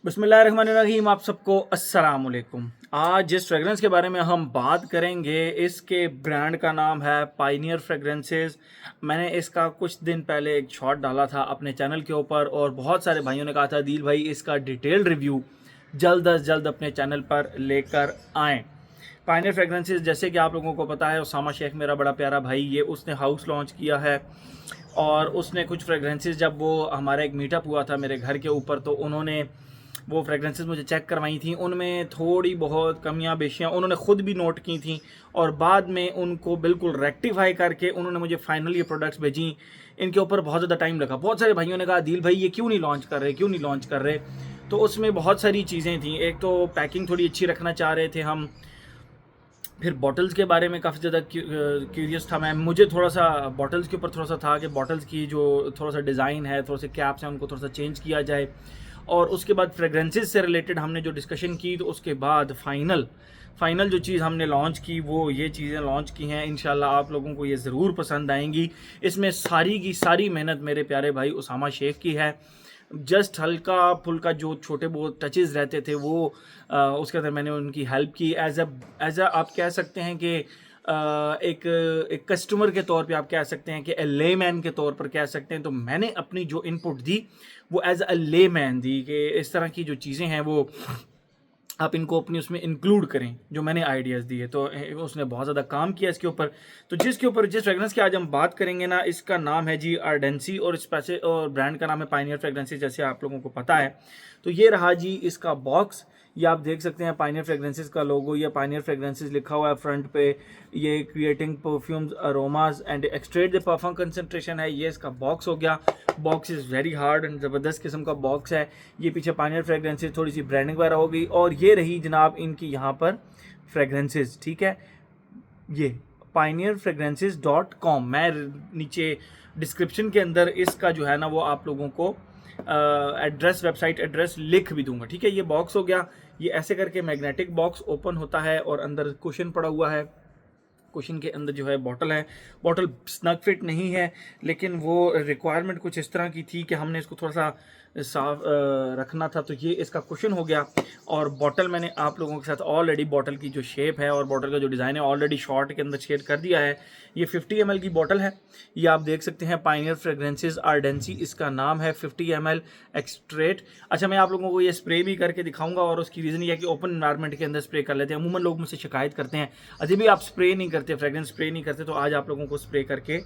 बिस्मिल्लाहिर्रहमानिर्रहीम। आप सबको अस्सलाम वालेकुम। आज जिस फ्रेगरेंस के बारे में हम बात करेंगे इसके ब्रांड का नाम है पायनियर फ्रेगरेंसेस। मैंने इसका कुछ दिन पहले एक शॉट डाला था अपने चैनल के ऊपर और बहुत सारे भाइयों ने कहा था दिल भाई इसका डिटेल रिव्यू जल्द अज जल्द अपने चैनल पर लेकर आएँ। पायनियर फ्रेगरेंसेस जैसे कि आप लोगों को पता है, उसामा शेख मेरा बड़ा प्यारा भाई, ये उसने हाउस लॉन्च किया है और उसने कुछ फ्रेगरेंसेस, जब वो हमारा एक मीटअप हुआ था मेरे घर के ऊपर, तो उन्होंने वो फ्रेगरेंसेस मुझे चेक करवाई थी। उनमें थोड़ी बहुत कमियां बेशियां उन्होंने ख़ुद भी नोट की थी और बाद में उनको बिल्कुल रेक्टिफाई करके उन्होंने मुझे फाइनल ये प्रोडक्ट्स भेजी। इनके ऊपर बहुत ज़्यादा टाइम लगा। बहुत सारे भाइयों ने कहा दिल भाई ये क्यों नहीं लॉन्च कर रहे, क्यों नहीं लॉन्च कर रहे। तो उसमें बहुत सारी चीज़ें थी। एक तो पैकिंग थोड़ी अच्छी रखना चाह रहे थे हम, फिर बॉटल्स के बारे में काफ़ी ज़्यादा क्यूरियस था मैं। मुझे थोड़ा सा बॉटल्स के ऊपर थोड़ा सा था कि बॉटल्स की जो थोड़ा सा डिज़ाइन है, थोड़े से कैप्स हैं, उनको थोड़ा सा चेंज किया जाए। और उसके बाद फ्रेगरेंसेस से रिलेटेड हमने जो डिस्कशन की, तो उसके बाद फाइनल जो चीज़ हमने लॉन्च की वो ये चीज़ें लॉन्च की हैं। इंशाल्लाह आप लोगों को ये ज़रूर पसंद आएंगी। इसमें सारी की सारी मेहनत मेरे प्यारे भाई उसामा शेख की है। जस्ट हल्का फुल्का जो छोटे बहुत टचेज़ रहते थे वो उसके अंदर मैंने उनकी हेल्प की। एज अ आप कह सकते हैं कि एक कस्टमर के तौर पे आप कह सकते हैं कि ए लेमैन के तौर पर कह सकते हैं। तो मैंने अपनी जो इनपुट दी वो एज अ लेमैन दी कि इस तरह की जो चीज़ें हैं वो आप इनको अपनी उसमें इंक्लूड करें जो मैंने आइडियाज़ दिए। तो उसने बहुत ज़्यादा काम किया इसके ऊपर। तो जिस फ्रेगरेंस की आज हम बात करेंगे ना, इसका नाम है जी आर्डेंसी और और ब्रांड का नाम है पायनियर फ्रेगरेंसेस, जैसे आप लोगों को पता है। तो ये रहा जी इसका बॉक्स। ये आप देख सकते हैं पायनियर फ्रेगरेंसेस का लोगो, या पायनियर फ्रेगरेंसेस लिखा हुआ है फ्रंट पे। ये creating perfumes aromas and एक्सट्रेट the perfume concentration है। ये इसका बॉक्स हो गया। Box is very hard and ज़बरदस्त किस्म का बॉक्स है। ये पीछे पायनियर फ्रेगरेंसेस, थोड़ी सी ब्रांडिंग वगैरह हो गई। और ये रही जनाब इनकी यहाँ पर फ्रेगरेंसेस, ठीक है। ये pioneerfragrances.com, मैं नीचे डिस्क्रिप्शन के अंदर इसका जो है ना वो आप लोगों को एड्रेस, वेबसाइट एड्रेस लिख भी दूंगा, ठीक है। ये बॉक्स हो गया। ये ऐसे करके मैग्नेटिक बॉक्स ओपन होता है और अंदर कुशन पड़ा हुआ है। कुशन के अंदर जो है बॉटल है। बॉटल स्नग फिट नहीं है, लेकिन वो रिक्वायरमेंट कुछ इस तरह की थी कि हमने इसको थोड़ा सा साफ रखना था। तो ये इसका कुशन हो गया। और बॉटल मैंने आप लोगों के साथ ऑलरेडी बॉटल की जो शेप है और बॉटल का जो डिज़ाइन है ऑलरेडी शॉर्ट के अंदर शेयर कर दिया है। ये 50 ml की बॉटल है। ये आप देख सकते हैं पायनियर फ्रेगरेंसेस आर्डेंसी इसका नाम है, 50 ml एक्सट्रेट। अच्छा, मैं आप लोगों को ये स्प्रे भी करके दिखाऊंगा और उसकी रीज़न ये है कि ओपन एनवायरनमेंट के अंदर स्प्रे कर लेते हैं। अमूमन लोग मुझसे शिकायत करते हैं अभी भी आप स्प्रे नहीं करते, फ्रेगरेंस स्प्रे नहीं करते। तो आज आप लोगों को स्प्रे करके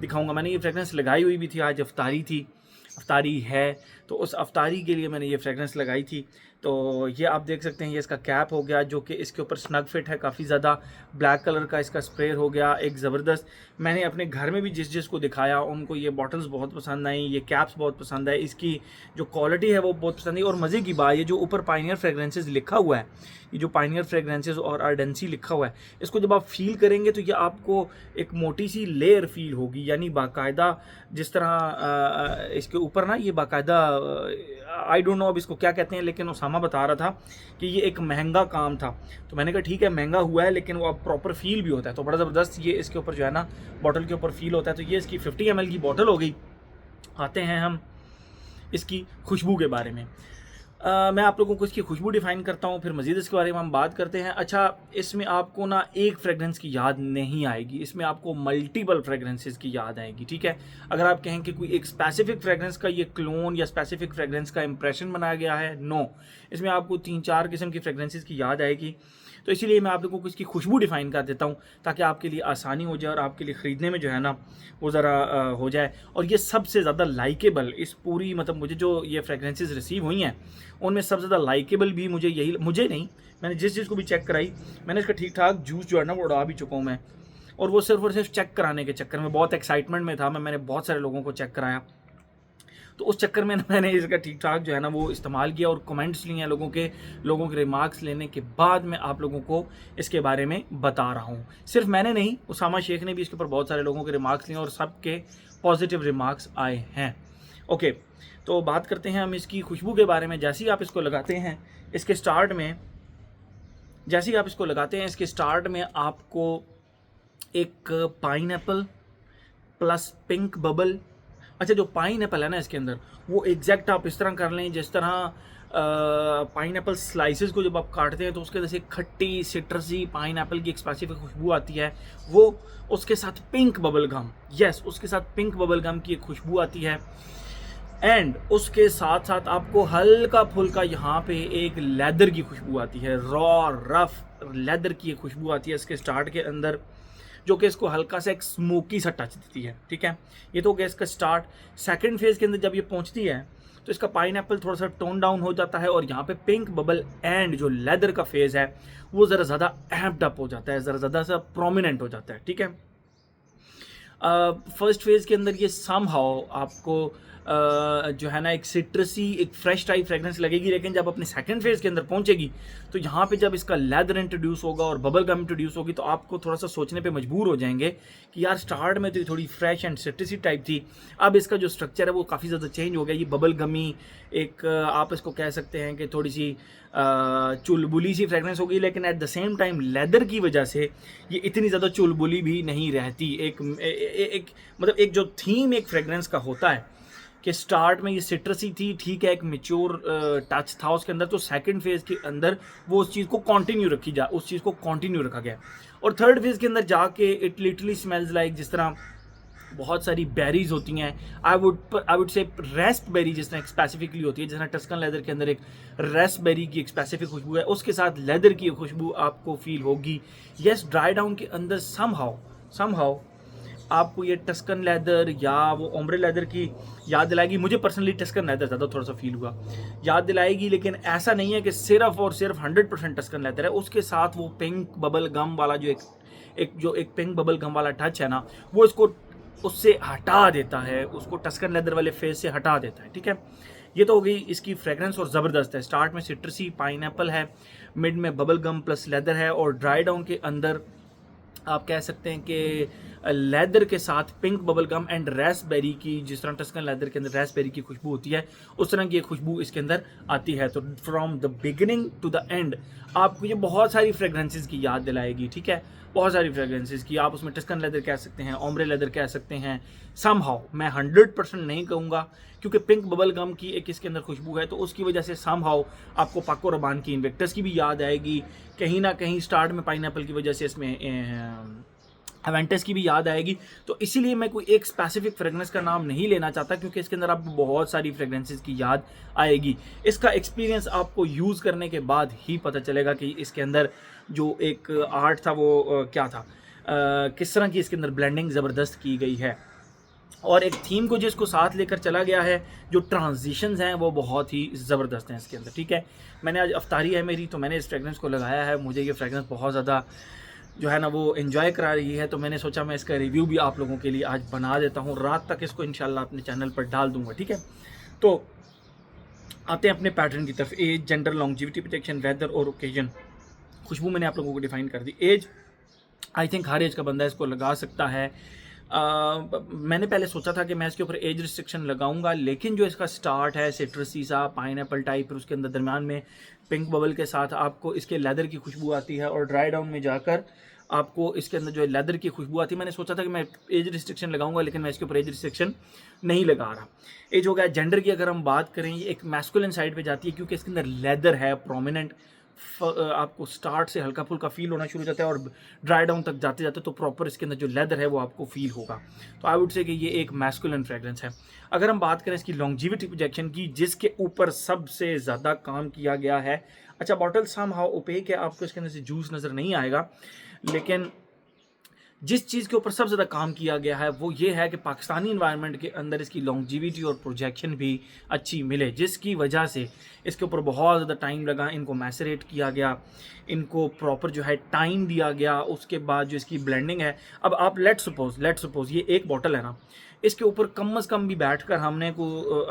दिखाऊंगा। मैंने ये फ्रेगरेंस लगाई हुई भी थी, आज अफ्तारी है, तो उस अफ्तारी के लिए मैंने ये फ्रेगरेंस लगाई थी। तो ये आप देख सकते हैं, ये इसका कैप हो गया जो कि इसके ऊपर स्नग फिट है काफ़ी ज़्यादा। ब्लैक कलर का इसका स्प्रे हो गया एक ज़बरदस्त। मैंने अपने घर में भी जिस को दिखाया उनको ये बॉटल्स बहुत पसंद आई, ये कैप्स बहुत पसंद है, इसकी जो क्वालिटी है वो बहुत पसंद आई। और मज़े की बात, ये जो ऊपर पायनियर फ्रेगरेंसेस लिखा हुआ है, ये जो पायनियर फ्रेगरेंसेस और आर्डेंसी लिखा हुआ है, इसको जब आप फील करेंगे तो ये आपको एक मोटी सी लेयर फील होगी। यानी बाकायदा जिस तरह इसके ऊपर ना ये बाकायदा आई डोंट नो अब इसको क्या कहते हैं, लेकिन उसामा बता रहा था कि ये एक महंगा काम था। तो मैंने कहा ठीक है, महंगा हुआ है लेकिन वो अब प्रॉपर फील भी होता है। तो बड़ा ज़बरदस्त ये इसके ऊपर जो है ना बॉटल के ऊपर फील होता है। तो ये इसकी 50 ml की बॉटल हो गई। आते हैं हम इसकी खुशबू के बारे में। मैं आप लोगों को इसकी खुशबू डिफाइन करता हूँ, फिर मज़ीद इसके बारे में हम बात करते हैं। अच्छा, इसमें आपको ना एक फ्रेगरेंस की याद नहीं आएगी, इसमें आपको मल्टीपल फ्रेगरेंसेस की याद आएगी, ठीक है। अगर आप कहें कि कोई एक स्पेसिफिक फ्रेगरेंस का ये क्लोन या स्पेसिफिक फ्रेगरेंस का इंप्रेशन बनाया गया है, नो, इसमें आपको 3-4 किस्म की फ्रेगरेंसेस की याद आएगी। तो इसीलिए मैं आप लोगों को इसकी खुशबू डिफाइन कर देता हूँ ताकि आपके लिए आसानी हो जाए और आपके लिए ख़रीदने में जो है ना वो ज़रा हो जाए। और ये सबसे ज़्यादा लाइकेबल इस पूरी, मतलब मुझे जो ये फ्रेगरेंसेस रिसीव हुई हैं उनमें सबसे ज़्यादा लाइकेबल भी मुझे नहीं, मैंने जिस चीज़ को भी चेक कराई, मैंने इसका ठीक ठाक जूस जो है ना वो उड़ा भी चुका हूँ मैं। और वो सिर्फ चेक कराने के चक्कर में, बहुत एक्साइटमेंट में था मैंने बहुत सारे लोगों को चेक कराया, तो उस चक्कर में मैंने इसका ठीक ठाक जो है ना वो इस्तेमाल किया और कमेंट्स लिए हैं लोगों के रिमार्क्स लेने के बाद मैं आप लोगों को इसके बारे में बता रहा हूँ। सिर्फ मैंने नहीं, उसामा शेख ने भी इसके ऊपर बहुत सारे लोगों के रिमार्क्स लिए और सबके पॉजिटिव रिमार्क्स आए हैं। ओके, तो बात करते हैं हम इसकी खुशबू के बारे में। जैसे ही आप इसको लगाते हैं इसके स्टार्ट में आपको एक पाइनएप्पल प्लस पिंक बबल अच्छा, जो पाइनएप्पल है ना इसके अंदर, वो एग्जैक्ट आप इस तरह कर लें जिस तरह पाइनएप्पल स्लाइसेस को जब आप काटते हैं तो उसके अंदर से खट्टी सिट्रसी पाइनएप्पल की एक स्पेसिफिक खुशबू आती है, वो उसके साथ पिंक बबल गम, यस उसके साथ पिंक बबल गम की एक खुशबू आती है, एंड उसके साथ साथ आपको हल्का फुल्का यहाँ पे एक लेदर की खुशबू आती है, रॉ रफ लेदर की एक खुशबू आती है इसके स्टार्ट के अंदर, जो कि इसको हल्का सा एक स्मोकी सा टच देती है। ठीक है, ये तो हो गया इसका स्टार्ट। सेकंड फेज के अंदर जब ये पहुंचती है तो इसका पाइनएप्पल थोड़ा सा टोन डाउन हो जाता है और यहाँ पे पिंक बबल एंड जो लेदर का फेज है वो ज़रा ज़्यादा एम्प्ड अप हो जाता है, ज़रा ज़्यादा सा प्रोमिनेंट हो जाता है। ठीक है, फर्स्ट फेज के अंदर ये समहाउ आपको जो है ना एक सिट्रसी एक फ्रेश टाइप फ्रेगरेंस लगेगी, लेकिन जब अपने सेकंड फेज के अंदर पहुंचेगी तो यहाँ पे जब इसका लेदर इंट्रोड्यूस होगा और बबल गम इंट्रोड्यूस होगी तो आपको थोड़ा सा सोचने पे मजबूर हो जाएंगे कि यार स्टार्ट में तो ये थोड़ी फ्रेश एंड सिट्रसी टाइप थी, अब इसका जो स्ट्रक्चर है वो काफ़ी ज़्यादा चेंज हो गया, ये बबल गमी एक आप इसको कह सकते हैं कि थोड़ी सी चुलबुली सी फ्रेगरेंस होगी, लेकिन at the same time leather की वजह से ये इतनी ज़्यादा चुलबुली भी नहीं रहती। एक मतलब एक जो थीम एक फ्रेगरेंस का होता है कि स्टार्ट में ये सिट्रसी थी, ठीक है, एक मेच्योर टच था उसके अंदर, तो सेकंड फेज के अंदर वो उस चीज़ को कंटिन्यू रखा गया, और थर्ड फेज के अंदर जाके इट लिटरली स्मेल्स लाइक जिस तरह बहुत सारी बेरीज होती हैं, आई वुड से रेस्पबेरी जिस तरह स्पेसिफिकली होती है, जिस तरह टस्कन लेदर के अंदर एक रेस्पबेरी की एक स्पेसिफिक खुशबू है, उसके साथ लेदर की खुशबू आपको फील होगी। यस, ड्राई डाउन के अंदर समहाउ आपको ये टस्कन लेदर या वो ओम्ब्रे लेदर की याद दिलाएगी। मुझे पर्सनली टस्कन लेदर ज़्यादा थोड़ा सा फील हुआ, याद दिलाएगी, लेकिन ऐसा नहीं है कि सिर्फ और सिर्फ 100% टस्कन लेदर है, उसके साथ वो पिंक बबल गम वाला जो एक पिंक बबल गम वाला टच है ना, वो इसको उससे हटा देता है, उसको टस्कन लेदर वाले फेस से हटा देता है। ठीक है, ये तो हो गई इसकी फ्रेगरेंस और ज़बरदस्त है। स्टार्ट में सिट्रसी पाइनएप्पल है, मिड में बबल गम प्लस लेदर है, और ड्राई डाउन के अंदर आप कह सकते हैं कि लेदर के साथ pink bubble gum and raspberry की, जिस तरह टस्कन लेदर के अंदर रेस्पबेरी की खुशबू होती है उस तरह की एक खुशबू इसके अंदर आती है। तो from the beginning to the end आपको ये बहुत सारी फ्रेगरेंसेस की याद दिलाएगी। ठीक है, बहुत सारी फ्रेगरेंसेस की, आप उसमें टस्कन लेदर कह सकते हैं, ओम्ब्रे लेदर कह सकते हैं, समहाउ मैं 100% नहीं कहूँगा क्योंकि पिंक बबल गम की एक इसके अंदर खुशबू है, तो उसकी वजह से समहाउ आपको पाको रबान की इन्वेक्टस की भी याद आएगी, कहीं ना कहीं स्टार्ट में पाइनएप्पल की वजह से इसमें एवेंटस की भी याद आएगी। तो इसीलिए मैं कोई एक स्पेसिफिक फ्रेगरेंस का नाम नहीं लेना चाहता क्योंकि इसके अंदर आपको बहुत सारी फ्रेगरेंसेस की याद आएगी। इसका एक्सपीरियंस आपको यूज़ करने के बाद ही पता चलेगा कि इसके अंदर जो एक आर्ट था वो क्या था, किस तरह की इसके अंदर ब्लेंडिंग ज़बरदस्त की गई है, और एक थीम को जिसको साथ लेकर चला गया है, जो ट्रांजिशंस हैं वो बहुत ही ज़बरदस्त हैं इसके अंदर। ठीक है, मैंने आज अफ्तारी है मेरी, तो मैंने इस फ्रेगरेंस को लगाया है, मुझे ये फ्रेगरेंस बहुत ज़्यादा जो है ना वो एंजॉय करा रही है, तो मैंने सोचा मैं इसका रिव्यू भी आप लोगों के लिए आज बना देता हूँ, रात तक इसको इंशाल्लाह अपने चैनल पर डाल दूँगा। ठीक है, तो आते हैं अपने पैटर्न की तरफ। Age, gender, longevity, protection, weather और ओकेजन। खुशबू मैंने आप लोगों को डिफाइन कर दी। एज, आई थिंक हर एज का बंदा इसको लगा सकता है। मैंने पहले सोचा था कि मैं इसके ऊपर एज रिस्ट्रिक्शन लगाऊंगा, लेकिन जो इसका स्टार्ट है सिट्रसी सा पाइनएप्पल टाइप, फिर उसके अंदर दरमियान में पिंक बबल के साथ आपको इसके लेदर की खुशबू आती है, और ड्राई डाउन में जाकर आपको इसके अंदर जो है लेदर की खुशबू आती है। मैंने सोचा था कि मैं एज रिस्ट्रिक्शन लगाऊंगा, लेकिन मैं इसके ऊपर एज रिस्ट्रिक्शन नहीं लगा रहा। एज हो गया। जेंडर की अगर हम बात करें, ये एक मैस्कुलिन साइड पे जाती है क्योंकि इसके अंदर लेदर है प्रोमिनेंट, आपको स्टार्ट से हल्का फुल्का फील होना शुरू हो जाता है, और ड्राई डाउन तक जाते जाते तो प्रॉपर इसके अंदर जो लेदर है वो आपको फील होगा। तो आई वुड से कि ये एक मैस्कुलिन फ्रेगरेंस है। अगर हम बात करें इसकी लॉन्जिविटी प्रोजेक्शन की, जिसके ऊपर सबसे ज़्यादा काम किया गया है, अच्छा बॉटल समहाउ ओपेक है, आपको इसके अंदर से जूस नज़र नहीं आएगा, लेकिन जिस चीज़ के ऊपर सबसे ज़्यादा काम किया गया है वो ये है कि पाकिस्तानी इन्वायरमेंट के अंदर इसकी लॉन्जिविटी और प्रोजेक्शन भी अच्छी मिले, जिसकी वजह से इसके ऊपर बहुत ज़्यादा टाइम लगा, इनको मैसरेट किया गया, इनको प्रॉपर जो है टाइम दिया गया, उसके बाद जो इसकी ब्लेंडिंग है। अब आप लेट सपोज ये एक बॉटल है ना, इसके ऊपर कम अज़ कम भी बैठ कर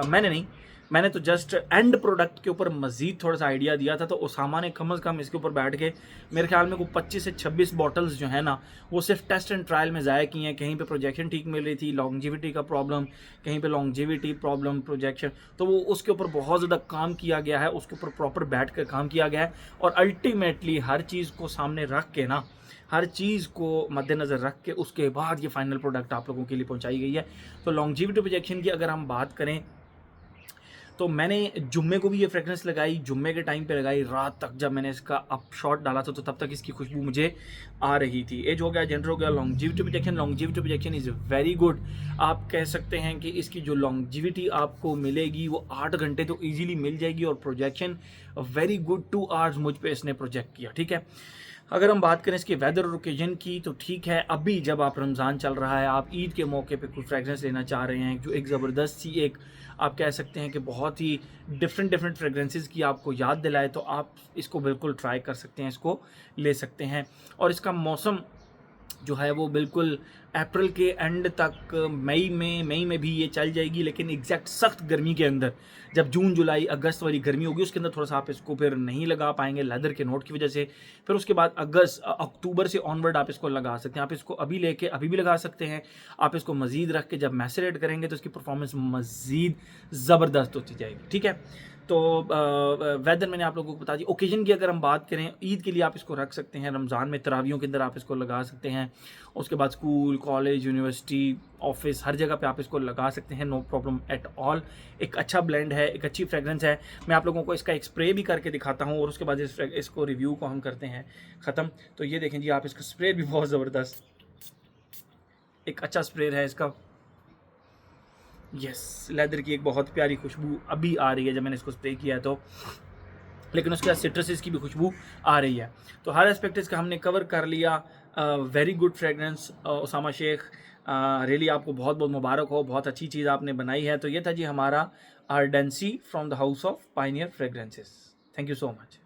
मैंने नहीं, मैंने तो जस्ट एंड प्रोडक्ट के ऊपर मज़ीद थोड़ा सा आइडिया दिया था। तो उसामा ने कम से कम इसके ऊपर बैठ के मेरे ख्याल में को 25 से 26 बॉटल्स जो है ना वो सिर्फ टेस्ट एंड ट्रायल में ज़ाया की हैं। कहीं पे प्रोजेक्शन ठीक मिल रही थी, लॉन्जिविटी का प्रॉब्लम, कहीं पे लॉन्जिविटी प्रॉब्लम, प्रोजेक्शन, तो वो उसके ऊपर बहुत ज़्यादा काम किया गया है, उसके ऊपर प्रॉपर बैठ कर काम किया गया है। और अल्टीमेटली हर चीज़ को सामने रख के ना, हर चीज़ को मद्देनज़र रख के उसके बाद ये फाइनल प्रोडक्ट आप लोगों के लिए पहुंचाई गई है। तो लॉन्जिविटी प्रोजेक्शन की अगर हम बात करें तो मैंने जुम्मे को भी ये फ्रेगरेंस लगाई, जुम्मे के टाइम पे लगाई, रात तक जब मैंने इसका अप शॉट डाला था तो तब तक इसकी खुशबू मुझे आ रही थी। एज हो गया, जेंडर हो गया, longevity projection is very good. आप कह सकते हैं कि इसकी जो लॉन्जिविटी आपको मिलेगी वो 8 घंटे तो ईजिली मिल जाएगी। और प्रोजेक्शन वेरी गुड, 2 आवर्स मुझ पर इसने प्रोजेक्ट किया, ठीक है। अगर हम बात करें इसके वेदर और ओकेजन की तो ठीक है, अभी जब आप रमज़ान चल रहा है, आप ईद के मौके पे कोई फ्रेगरेंस लेना चाह रहे हैं जो एक ज़बरदस्त सी, एक आप कह सकते हैं कि बहुत ही डिफरेंट फ्रेगरेंसेस की आपको याद दिलाए, तो आप इसको बिल्कुल ट्राई कर सकते हैं, इसको ले सकते हैं। और इसका मौसम जो है वो बिल्कुल अप्रैल के एंड तक, मई में भी ये चल जाएगी, लेकिन एग्जैक्ट सख्त गर्मी के अंदर जब जून जुलाई अगस्त वाली गर्मी होगी उसके अंदर थोड़ा सा आप इसको फिर नहीं लगा पाएंगे लेदर के नोट की वजह से। फिर उसके बाद अक्टूबर से ऑनवर्ड आप इसको लगा सकते हैं। आप इसको अभी लेके अभी भी लगा सकते हैं। आप इसको मज़ीद रख के जब मैसरेट करेंगे तो इसकी परफॉर्मेंस मज़ीद ज़बरदस्त होती जाएगी, ठीक है। तो वेदर मैंने आप लोगों को बता दी। ओकेजन की अगर हम बात करें, ईद के लिए आप इसको रख सकते हैं, रमज़ान में तरावियों के अंदर आप इसको लगा सकते हैं, उसके बाद स्कूल, कॉलेज, यूनिवर्सिटी, ऑफिस, हर जगह पे आप इसको लगा सकते हैं, नो प्रॉब्लम एट ऑल। एक अच्छा ब्लेंड है, एक अच्छी फ्रेगरेंस है। मैं आप लोगों को इसका एक स्प्रे भी करके दिखाता हूँ और उसके बाद इसको रिव्यू को हम करते हैं ख़त्म। तो ये देखें जी, आप इसका स्प्रे भी बहुत ज़बरदस्त, एक अच्छा स्प्रे है इसका। यस, लेदर की एक बहुत प्यारी खुशबू अभी आ रही है जब मैंने इसको स्प्रे किया है तो, लेकिन उसके बाद सिट्रसेस की भी खुशबू आ रही है। तो हर एस्पेक्ट इसका हमने कवर कर लिया। Very good fragrance Usama Shaikh, really आपको बहुत बहुत मुबारक हो, बहुत अच्छी चीज़ आपने बनाई है। तो ये था जी हमारा Ardency from the house of pioneer fragrances. Thank you so much.